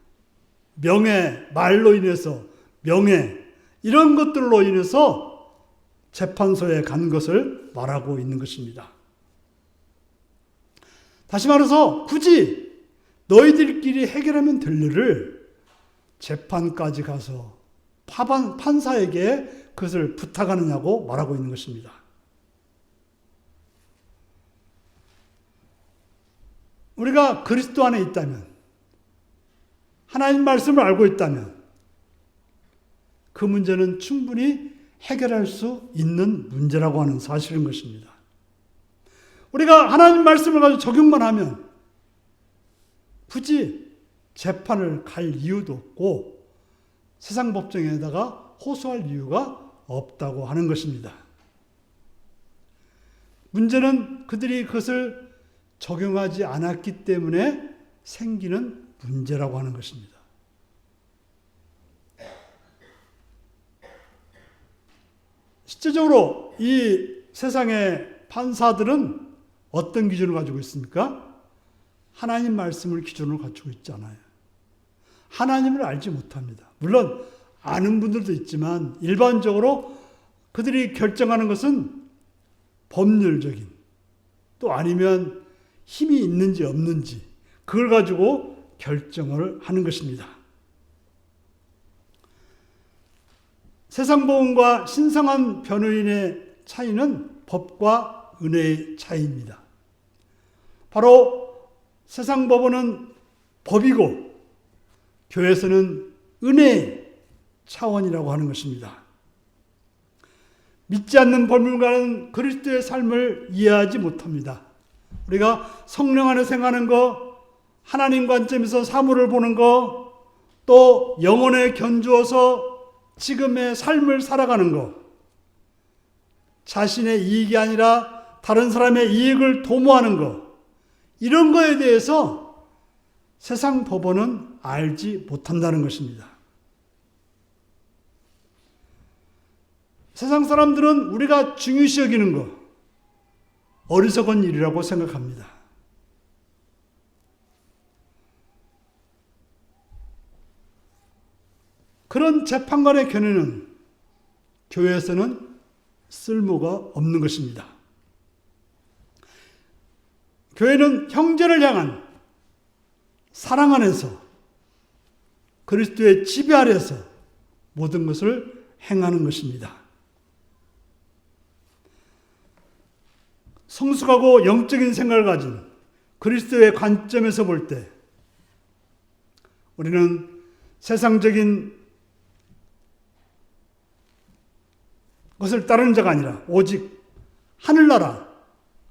명예, 말로 인해서 명예 이런 것들로 인해서 재판소에 간 것을 말하고 있는 것입니다. 다시 말해서 굳이 너희들끼리 해결하면 될 일을 재판까지 가서 판사에게 그것을 부탁하느냐고 말하고 있는 것입니다. 우리가 그리스도 안에 있다면 하나님 말씀을 알고 있다면 그 문제는 충분히 해결할 수 있는 문제라고 하는 사실인 것입니다. 우리가 하나님 말씀을 가지고 적용만 하면 굳이 재판을 갈 이유도 없고 세상 법정에다가 호소할 이유가 없다고 하는 것입니다. 문제는 그들이 그것을 적용하지 않았기 때문에 생기는 문제라고 하는 것입니다. 실제적으로 이 세상의 판사들은 어떤 기준을 가지고 있습니까? 하나님 말씀을 기준으로 갖추고 있지 않아요. 하나님을 알지 못합니다. 물론 아는 분들도 있지만 일반적으로 그들이 결정하는 것은 법률적인 또 아니면 힘이 있는지 없는지 그걸 가지고 결정을 하는 것입니다. 세상 법원과 신성한 변호인의 차이는 법과 은혜의 차이입니다. 바로 세상 법원은 법이고 교회에서는 은혜의 차원이라고 하는 것입니다. 믿지 않는 법률가는 그리스도의 삶을 이해하지 못합니다. 우리가 성령 안에 생각하는 거, 하나님 관점에서 사물을 보는 거, 또 영혼에 견주어서 지금의 삶을 살아가는 것, 자신의 이익이 아니라 다른 사람의 이익을 도모하는 것, 이런 거에 대해서 세상 법원은 알지 못한다는 것입니다. 세상 사람들은 우리가 중요시 여기는 것, 어리석은 일이라고 생각합니다. 그런 재판관의 견해는 교회에서는 쓸모가 없는 것입니다. 교회는 형제를 향한 사랑 안에서 그리스도의 지배 아래에서 모든 것을 행하는 것입니다. 성숙하고 영적인 생각을 가진 그리스도의 관점에서 볼 때 우리는 세상적인 것을 따르는 자가 아니라 오직 하늘나라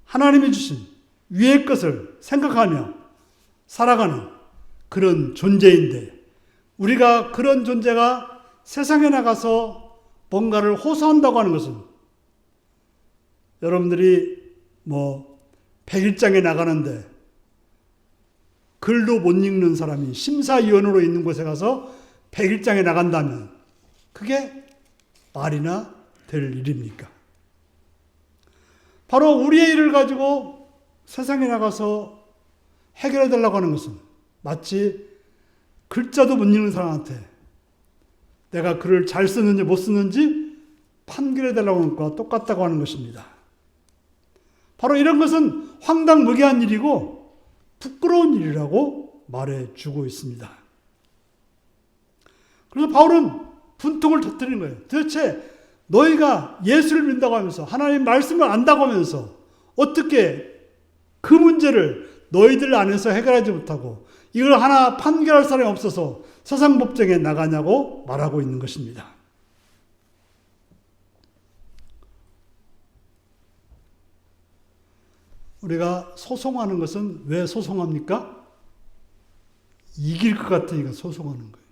하나님이 주신 위의 것을 생각하며 살아가는 그런 존재인데 우리가 그런 존재가 세상에 나가서 뭔가를 호소한다고 하는 것은 여러분들이 100일장에 나가는데 글도 못 읽는 사람이 심사위원으로 있는 곳에 가서 100일장에 나간다면 그게 말이나 될 일입니까? 바로 우리의 일을 가지고 세상에 나가서 해결해 달라고 하는 것은 마치 글자도 못 읽는 사람한테 내가 글을 잘 쓰는지 못 쓰는지 판결해 달라고 하는 것과 똑같다고 하는 것입니다. 바로 이런 것은 황당무계한 일이고 부끄러운 일이라고 말해주고 있습니다. 그래서 바울은 분통을 터뜨리는 거예요. 도대체 너희가 예수를 믿는다고 하면서 하나님의 말씀을 안다고 하면서 어떻게 그 문제를 너희들 안에서 해결하지 못하고 이걸 하나 판결할 사람이 없어서 세상 법정에 나가냐고 말하고 있는 것입니다. 우리가 소송하는 것은 왜 소송합니까? 이길 것 같으니까 소송하는 거예요.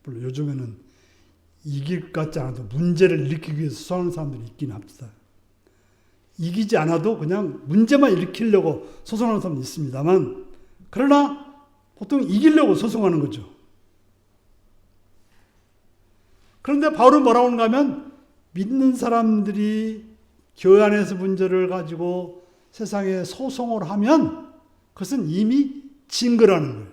물론 요즘에는 이길 것 같지 않아도 문제를 일으키기 위해서 소송하는 사람들이 있긴 합니다. 이기지 않아도 그냥 문제만 일으키려고 소송하는 사람도 있습니다만, 그러나 보통 이기려고 소송하는 거죠. 그런데 바울은 뭐라고 하는가 하면 믿는 사람들이 교회 안에서 문제를 가지고 세상에 소송을 하면 그것은 이미 진 거라는 거예요.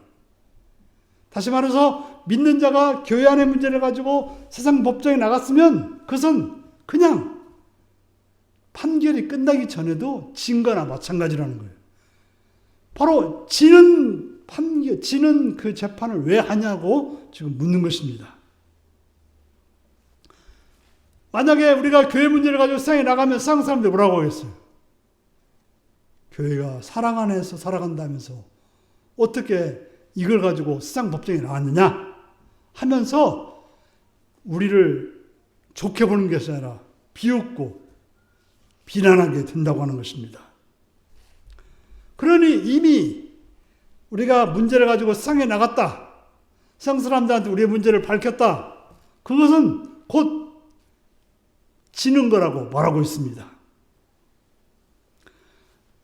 다시 말해서 믿는 자가 교회 안의 문제를 가지고 세상 법정에 나갔으면 그것은 그냥 판결이 끝나기 전에도 진 거나 마찬가지라는 거예요. 바로 지는 그 재판을 왜 하냐고 지금 묻는 것입니다. 만약에 우리가 교회 문제를 가지고 세상에 나가면 세상 사람들이 뭐라고 하겠어요? 교회가 사랑 안에서 살아간다면서 어떻게 이걸 가지고 세상 법정에 나왔느냐 하면서 우리를 좋게 보는 것이 아니라 비웃고 비난하게 된다고 하는 것입니다. 그러니 이미 우리가 문제를 가지고 세상에 나갔다, 세상 사람들한테 우리의 문제를 밝혔다, 그것은 곧 지는 거라고 말하고 있습니다.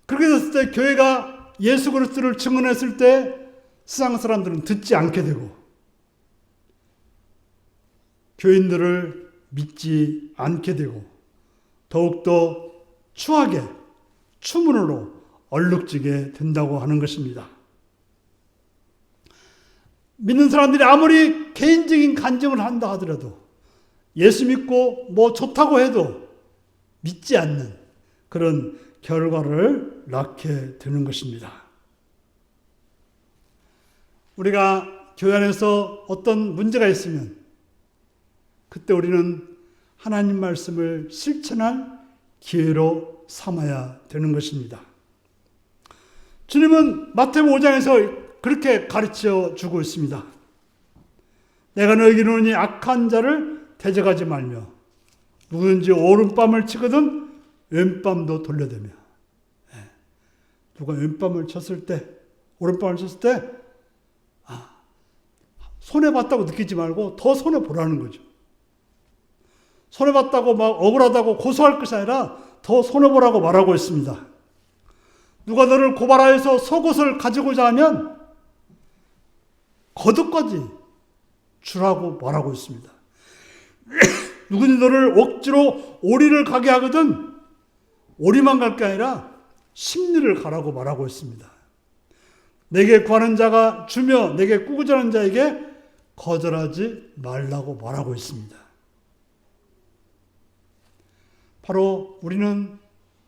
그렇게 됐을 때 교회가 예수 그리스도를 증언했을 때 세상 사람들은 듣지 않게 되고 교인들을 믿지 않게 되고 더욱더 추하게 추문으로 얼룩지게 된다고 하는 것입니다. 믿는 사람들이 아무리 개인적인 간증을 한다 하더라도 예수 믿고 뭐 좋다고 해도 믿지 않는 그런 결과를 낳게 되는 것입니다. 우리가 교회 안에서 어떤 문제가 있으면 그때 우리는 하나님 말씀을 실천할 기회로 삼아야 되는 것입니다. 주님은 마태복음 5장에서 그렇게 가르쳐 주고 있습니다. 내가 너에게 이르노니 악한 자를 대적하지 말며 누구든지 오른뺨을 치거든 왼뺨도 돌려대며. 누가 왼뺨을 쳤을 때, 오른뺨을 쳤을 때 손해봤다고 느끼지 말고 더 손해보라는 거죠. 손해봤다고 막 억울하다고 고소할 것이 아니라 더 손해보라고 말하고 있습니다. 누가 너를 고발하여서 속옷을 가지고자 하면 겉옷까지 주라고 말하고 있습니다. 누구든지 너를 억지로 오리를 가게 하거든 오리만 갈 게 아니라 십리를 가라고 말하고 있습니다. 내게 구하는 자가 주며 내게 꾸짖는 자에게 거절하지 말라고 말하고 있습니다. 바로 우리는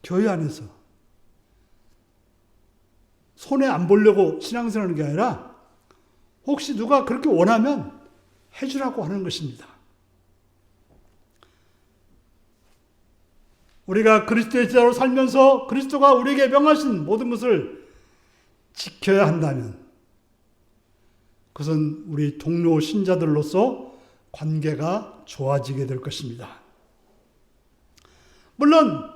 교회 안에서 손해 안 보려고 신앙생활하는 게 아니라 혹시 누가 그렇게 원하면 해주라고 하는 것입니다. 우리가 그리스도의 제자로 살면서 그리스도가 우리에게 명하신 모든 것을 지켜야 한다면 그것은 우리 동료 신자들로서 관계가 좋아지게 될 것입니다. 물론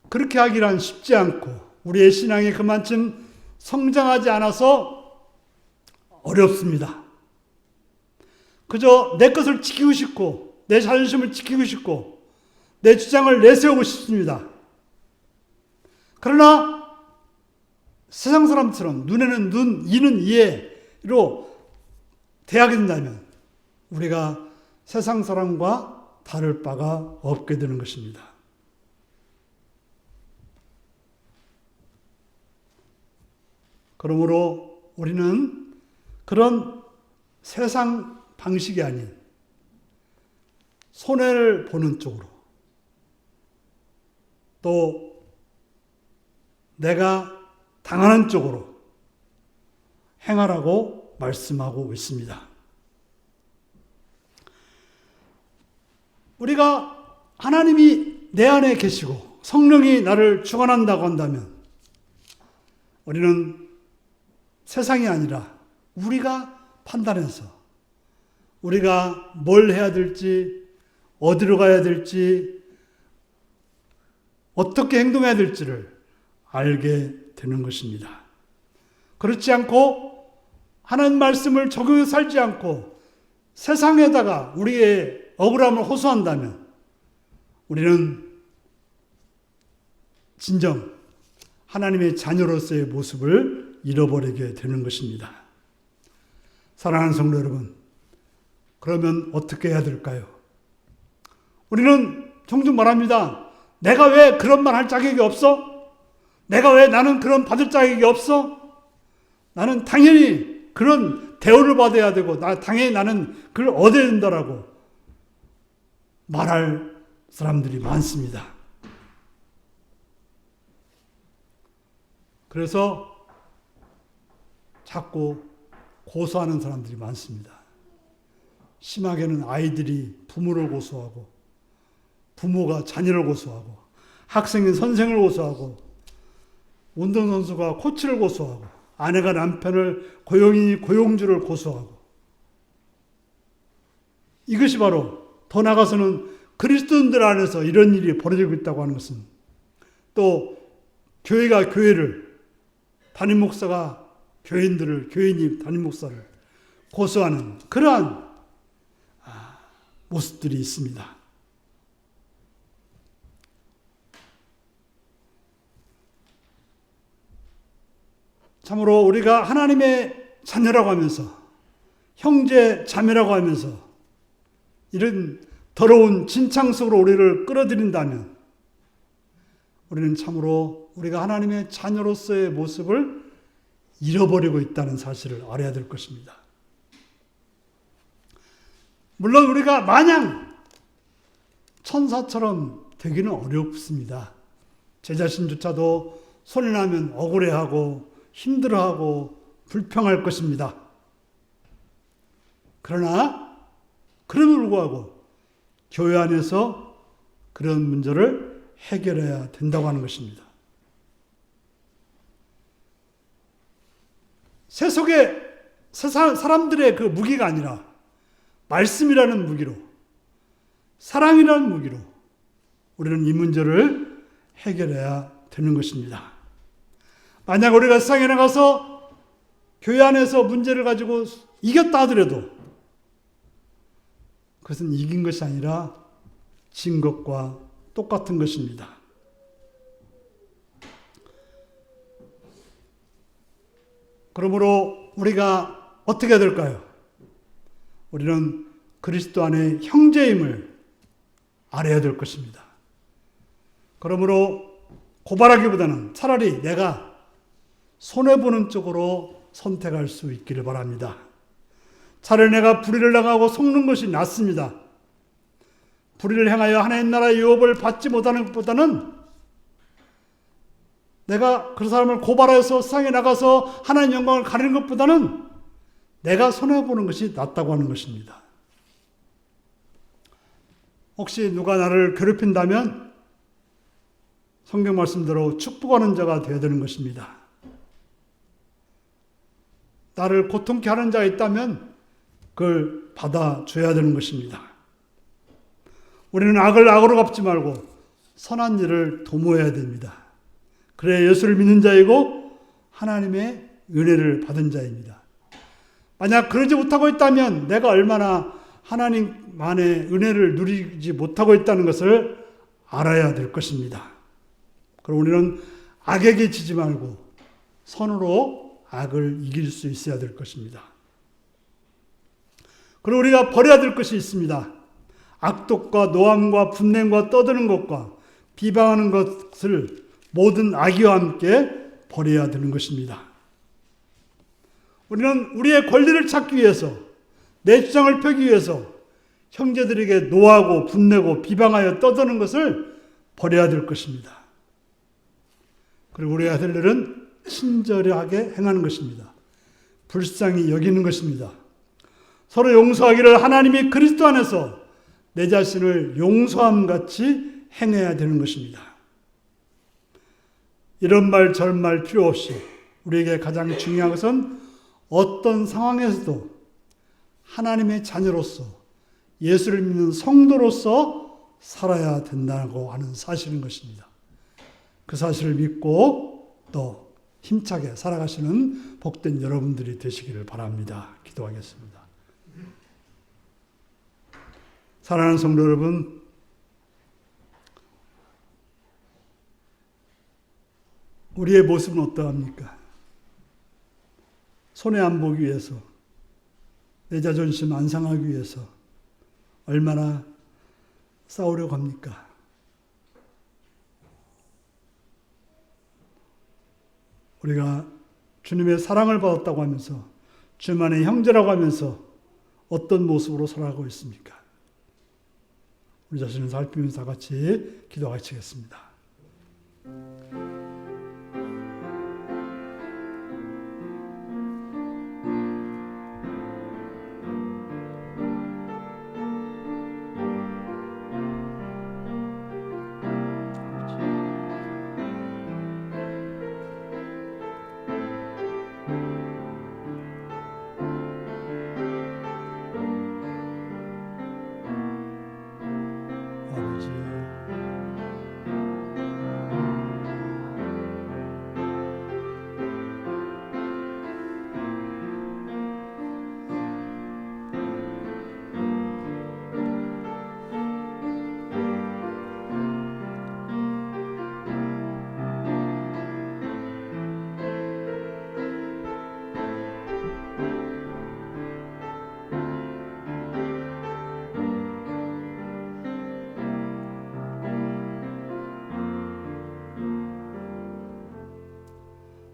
그렇게 하기란 쉽지 않고 우리의 신앙이 그만큼 성장하지 않아서 어렵습니다. 그저 내 것을 지키고 싶고 내 자존심을 지키고 싶고 내 주장을 내세우고 싶습니다. 그러나 세상 사람처럼 눈에는 눈, 이는 이로 대하게 된다면 우리가 세상 사람과 다를 바가 없게 되는 것입니다. 그러므로 우리는 그런 세상 방식이 아닌 손해를 보는 쪽으로 또 내가 당하는 쪽으로 행하라고 말씀하고 있습니다. 우리가 하나님이 내 안에 계시고 성령이 나를 주관한다고 한다면 우리는 세상이 아니라 우리가 판단해서 우리가 뭘 해야 될지, 어디로 가야 될지, 어떻게 행동해야 될지를 알게 되는 것입니다. 그렇지 않고 하나님 말씀을 적용해 살지 않고 세상에다가 우리의 억울함을 호소한다면 우리는 진정 하나님의 자녀로서의 모습을 잃어버리게 되는 것입니다. 사랑하는 성도 여러분, 그러면 어떻게 해야 될까요? 우리는 종종 말합니다. 내가 왜 그런 말 할 자격이 없어? 내가 왜 나는 그런 받을 자격이 없어? 나는 당연히 그런 대우를 받아야 되고 당연히 나는 그걸 얻어야 된다라고 말할 사람들이 많습니다. 그래서 자꾸 고소하는 사람들이 많습니다. 심하게는 아이들이 부모를 고소하고 부모가 자녀를 고소하고 학생이 선생을 고소하고 운동선수가 코치를 고소하고 아내가 남편을 고용주를 고소하고 이것이 바로 더 나아가서는 그리스도인들 안에서 이런 일이 벌어지고 있다고 하는 것은 또 교회가 교회를 담임 목사가 교인이 담임 목사를 고소하는 그러한 모습들이 있습니다. 참으로 우리가 하나님의 자녀라고 하면서 형제 자매라고 하면서 이런 더러운 진창 속으로 우리를 끌어들인다면 우리는 참으로 우리가 하나님의 자녀로서의 모습을 잃어버리고 있다는 사실을 알아야 될 것입니다. 물론 우리가 마냥 천사처럼 되기는 어렵습니다. 제 자신조차도 손이 나면 억울해하고 힘들어하고 불평할 것입니다. 그러나 그럼에도 불구하고 교회 안에서 그런 문제를 해결해야 된다고 하는 것입니다. 세속의 사람들의 그 무기가 아니라 말씀이라는 무기로 사랑이라는 무기로 우리는 이 문제를 해결해야 되는 것입니다. 만약 우리가 세상에 나가서 교회 안에서 문제를 가지고 이겼다 하더라도 그것은 이긴 것이 아니라 진 것과 똑같은 것입니다. 그러므로 우리가 어떻게 해야 될까요? 우리는 그리스도 안에 형제임을 알아야 될 것입니다. 그러므로 고발하기보다는 차라리 내가 손해보는 쪽으로 선택할 수 있기를 바랍니다. 차라리 내가 불의를 당하고 속는 것이 낫습니다. 불의를 행하여 하나님 나라의 유업을 받지 못하는 것보다는 내가 그 사람을 고발해서 세상에 나가서 하나님 영광을 가리는 것보다는 내가 손해보는 것이 낫다고 하는 것입니다. 혹시 누가 나를 괴롭힌다면 성경 말씀대로 축복하는 자가 되어야 되는 것입니다. 나를 고통케 하는 자가 있다면 그걸 받아줘야 되는 것입니다. 우리는 악을 악으로 갚지 말고 선한 일을 도모해야 됩니다. 그래야 예수를 믿는 자이고 하나님의 은혜를 받은 자입니다. 만약 그러지 못하고 있다면 내가 얼마나 하나님 하나님만의 은혜를 누리지 못하고 있다는 것을 알아야 될 것입니다. 그럼 우리는 악에게 지지 말고 선으로 악을 이길 수 있어야 될 것입니다. 그리고 우리가 버려야 될 것이 있습니다. 악독과 노함과 분냄과 떠드는 것과 비방하는 것을 모든 악의와 함께 버려야 되는 것입니다. 우리는 우리의 권리를 찾기 위해서, 내 주장을 펴기 위해서 형제들에게 노하고 분내고 비방하여 떠드는 것을 버려야 될 것입니다. 그리고 우리가 해야 될 일은 친절하게 행하는 것입니다. 불쌍히 여기는 것입니다. 서로 용서하기를 하나님이 그리스도 안에서 내 자신을 용서함 같이 행해야 되는 것입니다. 이런 말 저런 말 필요 없이 우리에게 가장 중요한 것은 어떤 상황에서도 하나님의 자녀로서 예수를 믿는 성도로서 살아야 된다고 하는 사실인 것입니다. 그 사실을 믿고 또 힘차게 살아가시는 복된 여러분들이 되시기를 바랍니다. 기도하겠습니다. 사랑하는 성도 여러분, 우리의 모습은 어떠합니까? 손해 안 보기 위해서, 내 자존심 안 상하기 위해서 얼마나 싸우려고 합니까? 우리가 주님의 사랑을 받았다고 하면서 주만의 형제라고 하면서 어떤 모습으로 살아가고 있습니까? 우리 자신을 살피면서 다 같이 기도하시겠습니다.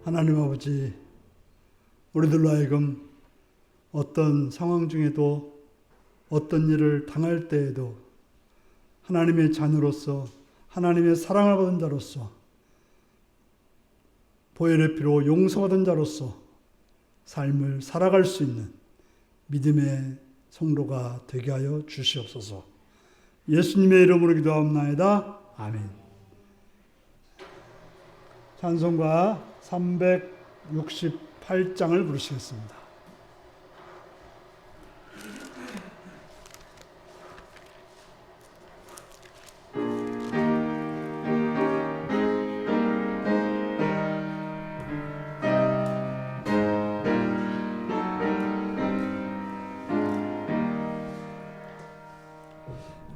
하나님 아버지, 우리들로 하여금 어떤 상황 중에도 어떤 일을 당할 때에도 하나님의 자녀로서 하나님의 사랑을 받은 자로서 보혈의 피로 용서받은 자로서 삶을 살아갈 수 있는 믿음의 성도가 되게 하여 주시옵소서. 예수님의 이름으로 기도하옵나이다. 아멘. 찬송가 368장을 부르시겠습니다.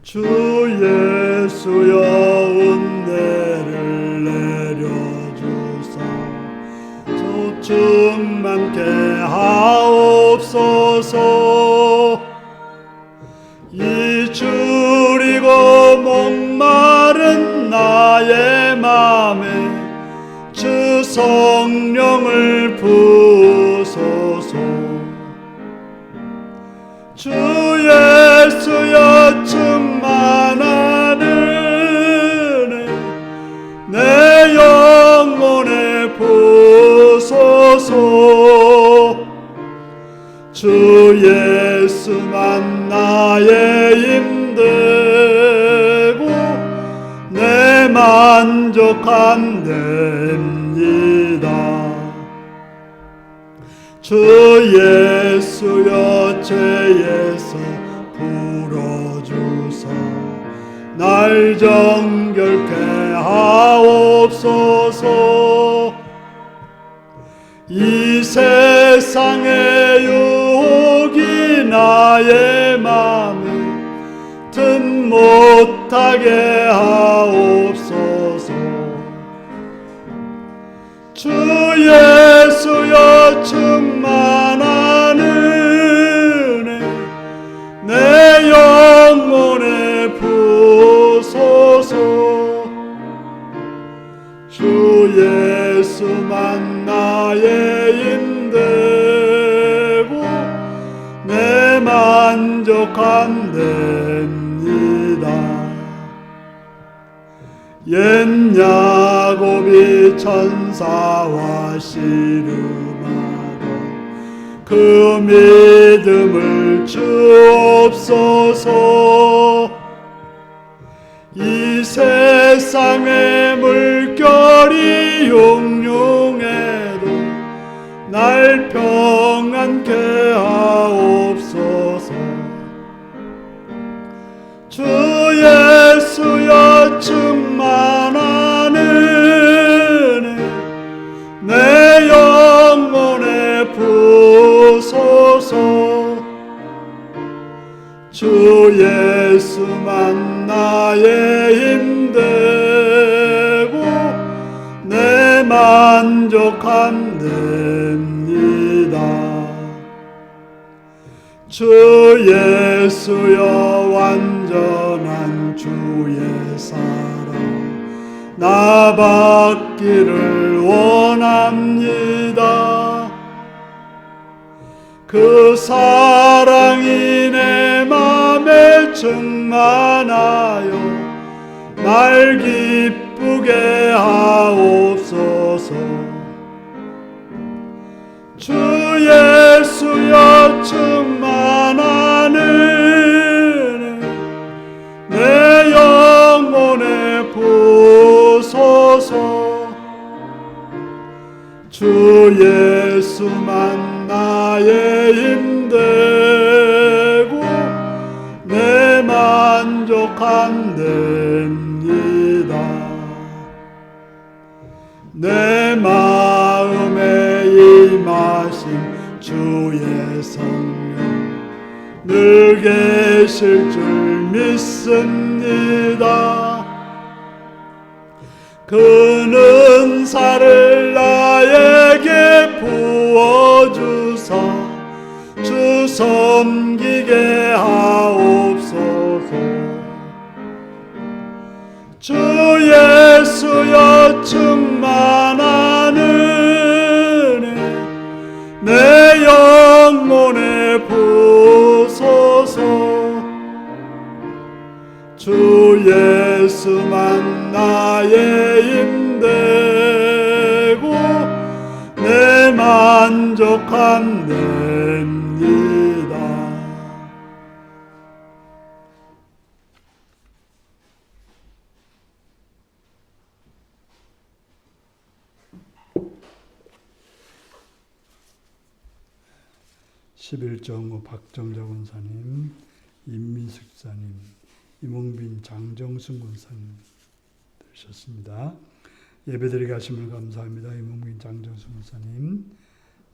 주 예수여 은혜를 내려주사 충만케 하옵소서. 이 줄이고 목마른 나의 맘에 주 성령을 부으소서. 주 예수여 충만한 은혜 내 영혼에 부으소서. 주 예수만 나의 힘되고 내 만족한 데입니다. 주 예수여 죄에서 풀어주사 날 정결케 하옵소서. 이 세상의 유혹이 나의 맘에 같은 못하게 하옵소서. 주 예수여 충만한 은혜 내 영혼에 부소서. 주 예수만 나의 힘되고 내 만족함 됩니다. 옛 야곱이 천사와 씨름하던 그 믿음을 주옵소서. 이 세상의 물결이 용용해도 날 평안케 하옵소서. 주 예수여 충만한 은혜 내 영혼에 부소서. 주 예수만 나의 힘되고 내 만족함 됩니다. 주 예수여 완전한 주의 사랑 나 받기를 원합니다. 그 사랑이 내 맘에 충만하여 날 기쁘게 하옵소서. 주 예수여 충만한 은혜 내 영혼에 부소서. 주 예수만 나의 힘되고 내 만족함 됩니다. 내 마음에 임하신 주의 성령 늘 계실 줄 믿습니다. 그 은사를 나에게 부어주사 주 섬기게 하옵소서. 주 예수여 충만한 은혜 내 영혼에 부소서. 주 예수만 나의 힘되고 내 만족함 됩니다. (11.5) 박정자 권사님, 임민숙 사님, 이몽빈 장정순 권사님 되셨습니다. 예배드리게 하심을 감사합니다. 이몽빈 장정순 권사님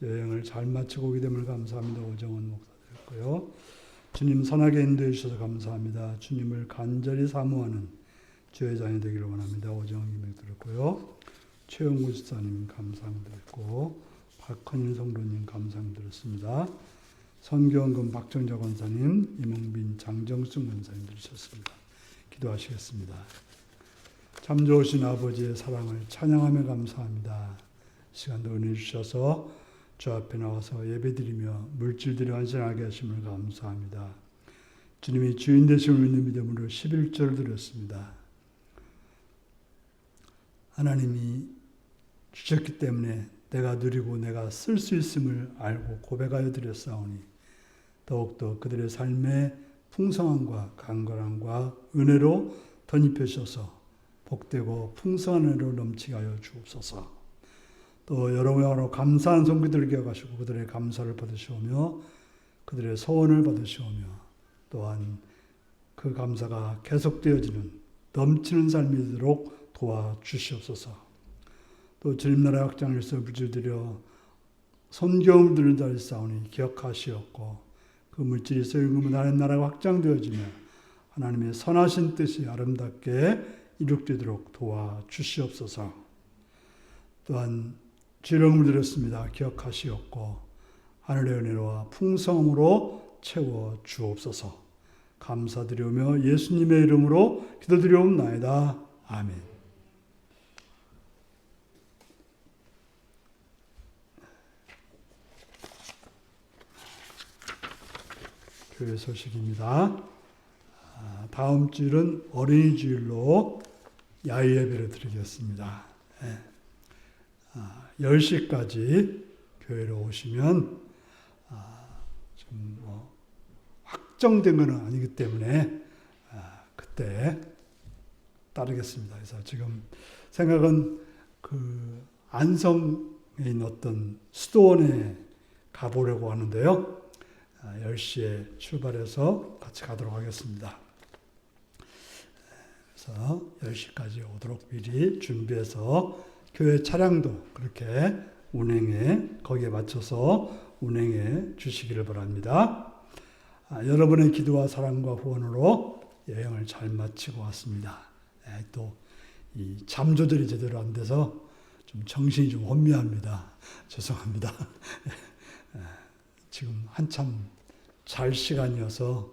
여행을 잘 마치고 오게 됨을 감사합니다. 오정원 목사 드렸고요. 주님 선하게 인도해 주셔서 감사합니다. 주님을 간절히 사모하는 주의 자녀 되기를 원합니다. 오정원 김행 드렸고요. 최영구 집사님 감사함 드렸고 박헌일 성도님 감사함 드렸습니다. 선교원금 박정자 권사님, 이몽빈 장정순 권사님 들으셨습니다. 기도하시겠습니다. 참 좋으신 아버지의 사랑을 찬양하며 감사합니다. 시간도 은혜 주셔서 주 앞에 나와서 예배드리며 물질들이 완전하게 하심을 감사합니다. 주님이 주인 되심을 믿는 믿음으로 11절을 드렸습니다. 하나님이 주셨기 때문에 내가 누리고 내가 쓸 수 있음을 알고 고백하여 드렸사오니 더욱더 그들의 삶의 풍성함과 강건함과 은혜로 덧입혀 주셔서 복되고 풍성한 은혜로 넘치게 하여 주옵소서. 또 여러모로 감사한 손길들을 기억하시고 그들의 감사를 받으시오며 그들의 소원을 받으시오며 또한 그 감사가 계속되어지는 넘치는 삶이 되도록 도와주시옵소서. 또 주님 나라 확장을 위해서 물질들여 선교함을 드리는 자리 싸우니 기억하시옵고 그 물질이 있어 임금은 하나님 나라가 확장되어지며 하나님의 선하신 뜻이 아름답게 이룩되도록 도와주시옵소서. 또한 죄를 물들였습니다. 기억하시옵고 하늘의 은혜와 풍성함으로 채워주옵소서. 감사드리오며 예수님의 이름으로 기도드리옵나이다. 아멘. 교회 소식입니다. 다음 주일은 어린이 주일로 야외 예배를 드리겠습니다. 10시까지 교회로 오시면 좀 확정된 것은 아니기 때문에 그때 따르겠습니다. 그래서 지금 생각은 그 안성에 있는 어떤 수도원에 가보려고 하는데요. 10시에 출발해서 같이 가도록 하겠습니다. 그래서 10시까지 오도록 미리 준비해서 교회 차량도 그렇게 거기에 맞춰서 운행해 주시기를 바랍니다. 여러분의 기도와 사랑과 후원으로 여행을 잘 마치고 왔습니다. 또 이 잠 조절이 제대로 안 돼서 좀 정신이 좀 혼미합니다. 죄송합니다. 지금 한참 잘 시간이어서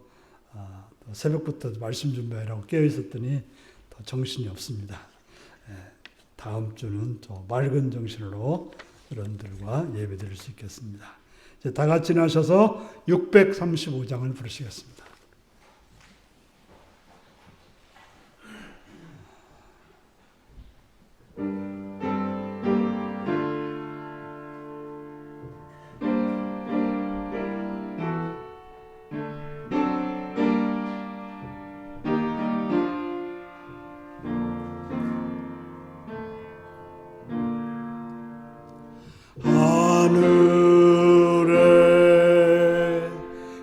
새벽부터 말씀 준비하라고 깨어 있었더니 더 정신이 없습니다. 다음 주는 더 맑은 정신으로 여러분들과 예배드릴 수 있겠습니다. 이제 다 같이 나셔서 635장을 부르시겠습니다. 하늘에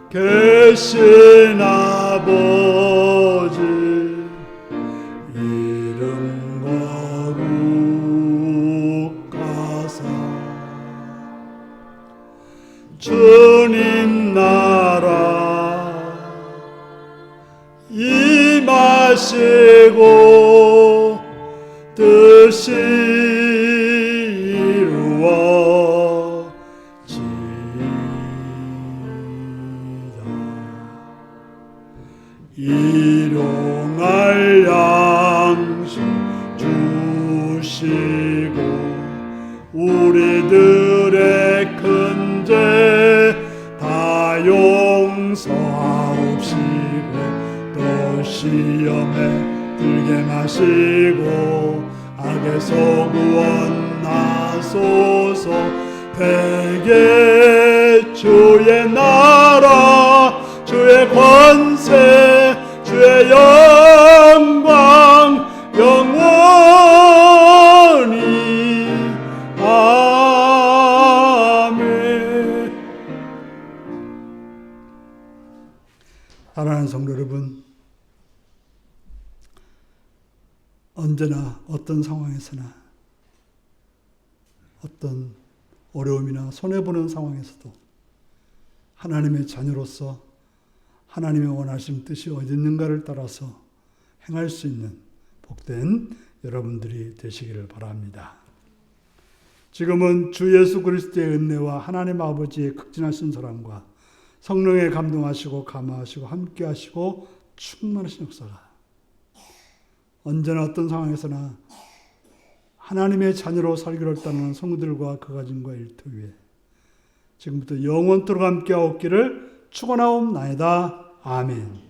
계신 아버지 이름 거룩하사 주님 나라 임하시고 뜻이 일용할 양식 주시고 우리들의 큰 죄 다 용서하옵시고 또 시험에 들게 마시고 악에서 구원하소서. 대개 주의 나라 주의 권세 주의 영광 영원히 아멘. 사랑하는 성도 여러분, 언제나 어떤 상황에서나 어떤 어려움이나 손해보는 상황에서도 하나님의 자녀로서 하나님의 원하신 뜻이 어디 있는가를 따라서 행할 수 있는 복된 여러분들이 되시기를 바랍니다. 지금은 주 예수 그리스도의 은혜와 하나님 아버지의 극진하신 사랑과 성령의 감동하시고 감화하시고 함께하시고 충만하신 역사가 언제나 어떤 상황에서나 하나님의 자녀로 살기로 했다는 성도들과 그 가정과 일터 위에 지금부터 영원토록 함께하옵기를 축원하옵나이다. 아멘.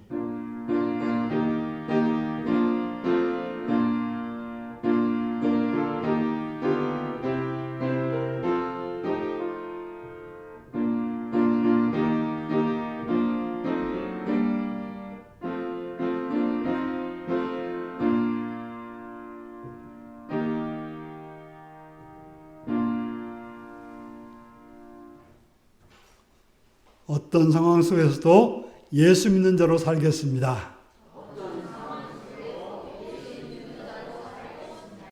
어떤 상황 속에서도 예수 믿는 자로 살겠습니다.